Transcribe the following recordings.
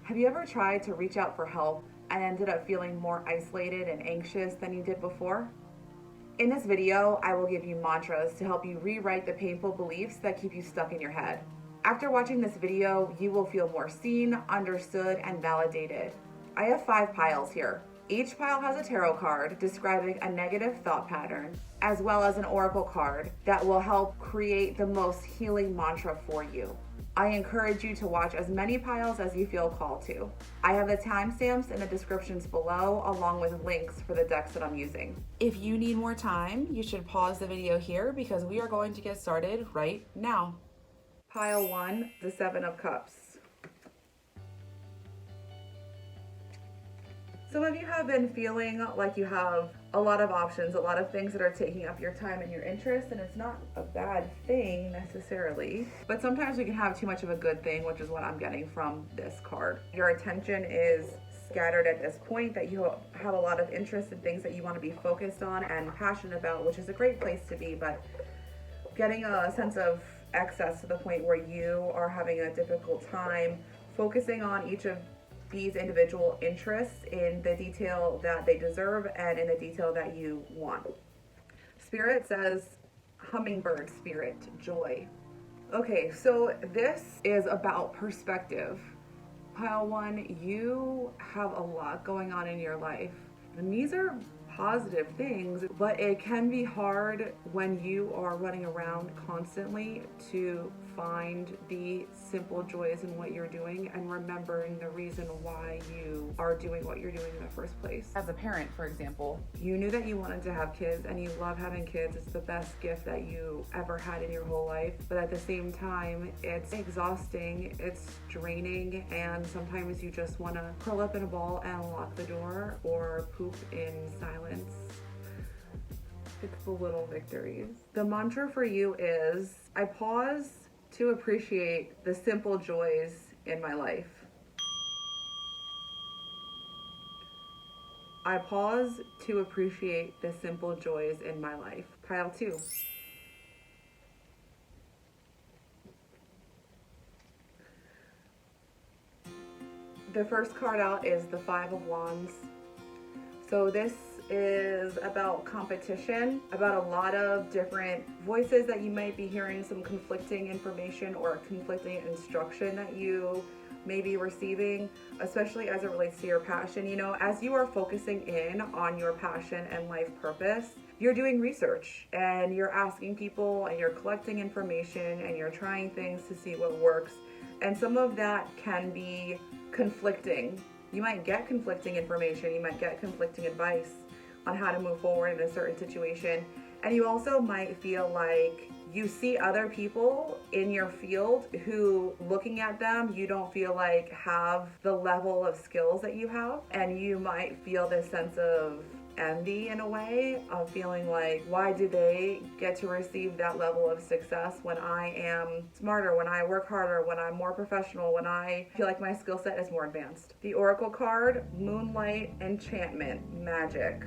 Have you ever tried to reach out for help and ended up feeling more isolated and anxious than you did before? In this video, I will give you mantras to help you rewrite the painful beliefs that keep you stuck in your head. After watching this video, you will feel more seen, understood, and validated. I have 5 piles here. Each pile has a tarot card describing a negative thought pattern, as well as an oracle card that will help create the most healing mantra for you. I encourage you to watch as many piles as you feel called to. I have the timestamps in the descriptions below, along with links for the decks that I'm using. If you need more time, you should pause the video here because we are going to get started right now. Pile 1, the 7 of Cups. Some of you have been feeling like you have a lot of options, a lot of things that are taking up your time and your interest, and it's not a bad thing necessarily, but sometimes we can have too much of a good thing, which is what I'm getting from this card. Your attention is scattered at this point, that you have a lot of interest in things that you want to be focused on and passionate about, which is a great place to be, but getting a sense of excess to the point where you are having a difficult time focusing on each of these individual interests in the detail that they deserve and in the detail that you want. Spirit says hummingbird spirit, joy. Okay, so this is about perspective. Pile 1, you have a lot going on in your life, and these are positive things, but it can be hard when you are running around constantly to find the simple joys in what you're doing and remembering the reason why you are doing what you're doing in the first place. As a parent, for example, you knew that you wanted to have kids and you love having kids. It's the best gift that you ever had in your whole life, but at the same time, it's exhausting, it's draining, and sometimes you just want to curl up in a ball and lock the door or poop in silence. It's the little victories. The mantra for you is, I pause to appreciate the simple joys in my life. I pause to appreciate the simple joys in my life. Pile 2. The first card out is the 5 of Wands. So this is about competition, about a lot of different voices that you might be hearing, some conflicting information or conflicting instruction that you may be receiving, especially as it relates to your passion. You know, as you are focusing in on your passion and life purpose, you're doing research and you're asking people and you're collecting information and you're trying things to see what works. And some of that can be conflicting. You might get conflicting information, you might get conflicting advice on how to move forward in a certain situation. And you also might feel like you see other people in your field who, looking at them, you don't feel like have the level of skills that you have. And you might feel this sense of envy in a way, of feeling like, why do they get to receive that level of success when I am smarter, when I work harder, when I'm more professional, when I feel like my skill set is more advanced. The oracle card, moonlight, enchantment, magic.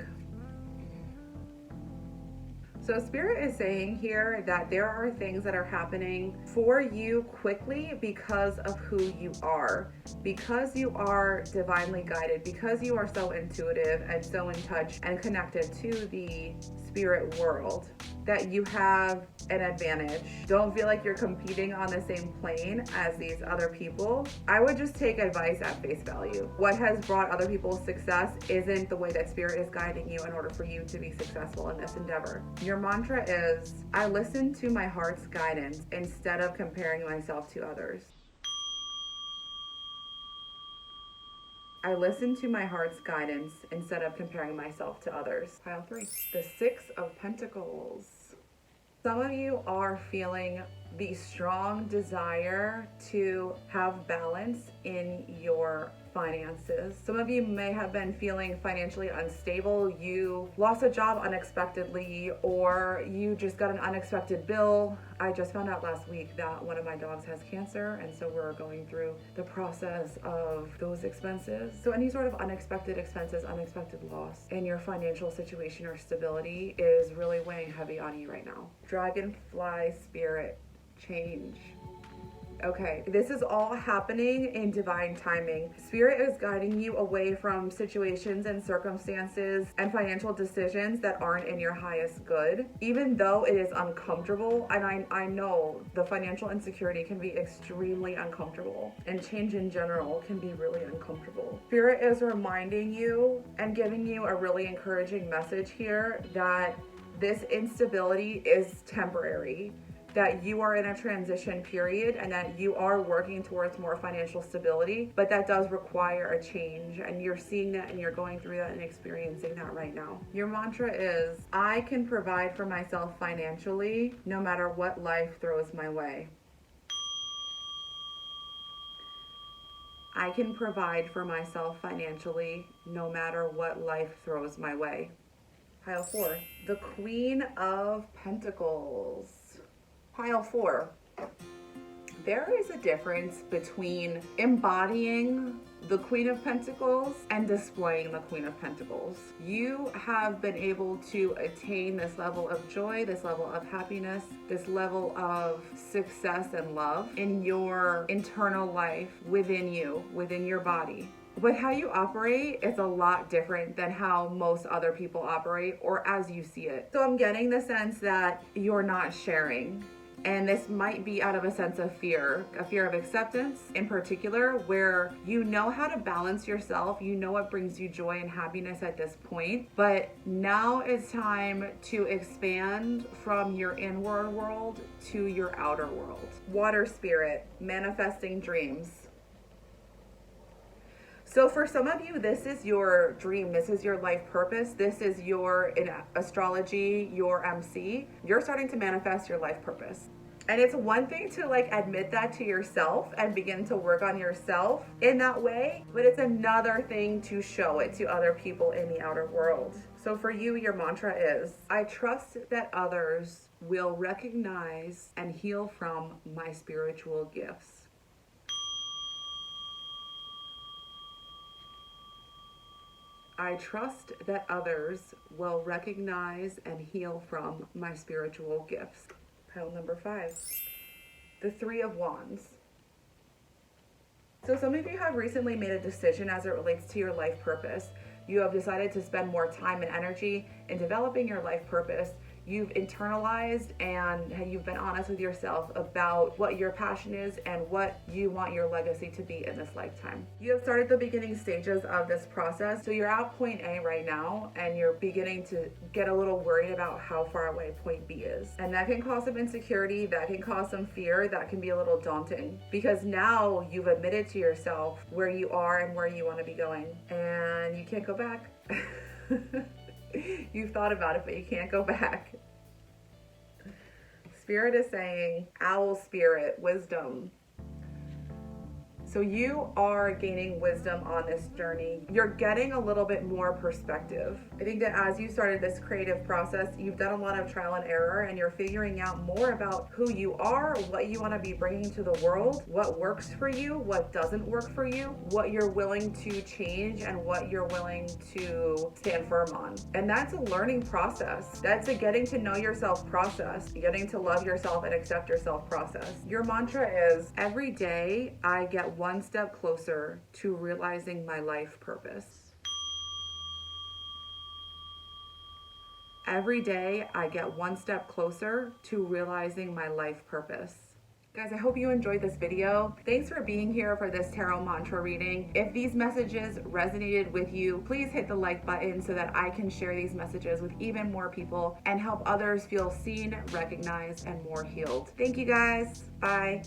So Spirit is saying here that there are things that are happening for you quickly because of who you are, because you are divinely guided, because you are so intuitive and so in touch and connected to the spirit world, that you have an advantage. Don't feel like you're competing on the same plane as these other people. I would just take advice at face value. What has brought other people's success isn't the way that Spirit is guiding you in order for you to be successful in this endeavor. Your mantra is, I listen to my heart's guidance instead of comparing myself to others. I listen to my heart's guidance instead of comparing myself to others. Pile 3, the 6 of Pentacles. Some of you are feeling the strong desire to have balance in your finances. Some of you may have been feeling financially unstable. You lost a job unexpectedly, or you just got an unexpected bill. I just found out last week that one of my dogs has cancer, and so we're going through the process of those expenses. So any sort of unexpected expenses, unexpected loss in your financial situation or stability is really weighing heavy on you right now. Dragonfly spirit, change. Okay, this is all happening in divine timing. Spirit is guiding you away from situations and circumstances and financial decisions that aren't in your highest good, even though it is uncomfortable. And I know the financial insecurity can be extremely uncomfortable, and change in general can be really uncomfortable. Spirit is reminding you and giving you a really encouraging message here that this instability is temporary, that you are in a transition period and that you are working towards more financial stability, but that does require a change, and you're seeing that and you're going through that and experiencing that right now. Your mantra is, I can provide for myself financially no matter what life throws my way. I can provide for myself financially no matter what life throws my way. Pile 4, the Queen of Pentacles. Pile 4, there is a difference between embodying the Queen of Pentacles and displaying the Queen of Pentacles. You have been able to attain this level of joy, this level of happiness, this level of success and love in your internal life, within you, within your body. But how you operate is a lot different than how most other people operate, or as you see it. So I'm getting the sense that you're not sharing. And this might be out of a sense of fear, a fear of acceptance in particular, where you know how to balance yourself, you know what brings you joy and happiness at this point, but now it's time to expand from your inward world to your outer world. Water spirit, manifesting dreams. So for some of you, this is your dream. This is your life purpose. This is your, in astrology, your MC. You're starting to manifest your life purpose. And it's one thing to like admit that to yourself and begin to work on yourself in that way, but it's another thing to show it to other people in the outer world. So for you, your mantra is, I trust that others will recognize and heal from my spiritual gifts. I trust that others will recognize and heal from my spiritual gifts. Pile number 5, the Three of Wands. So some of you have recently made a decision as it relates to your life purpose. You have decided to spend more time and energy in developing your life purpose. You've internalized and you've been honest with yourself about what your passion is and what you want your legacy to be in this lifetime. You have started the beginning stages of this process. So you're at point A right now and you're beginning to get a little worried about how far away point B is. And that can cause some insecurity, that can cause some fear, that can be a little daunting because now you've admitted to yourself where you are and where you want to be going and you can't go back. You've thought about it, but you can't go back. Spirit is saying, owl spirit, wisdom. So you are gaining wisdom on this journey. You're getting a little bit more perspective. I think that as you started this creative process, you've done a lot of trial and error and you're figuring out more about who you are, what you want to be bringing to the world, what works for you, what doesn't work for you, what you're willing to change and what you're willing to stand firm on. And that's a learning process. That's a getting to know yourself process, getting to love yourself and accept yourself process. Your mantra is, every day I get one step closer to realizing my life purpose. Every day I get one step closer to realizing my life purpose. Guys, I hope you enjoyed this video. Thanks for being here for this tarot mantra reading. If these messages resonated with you, please hit the like button so that I can share these messages with even more people and help others feel seen, recognized, and more healed. Thank you guys. Bye.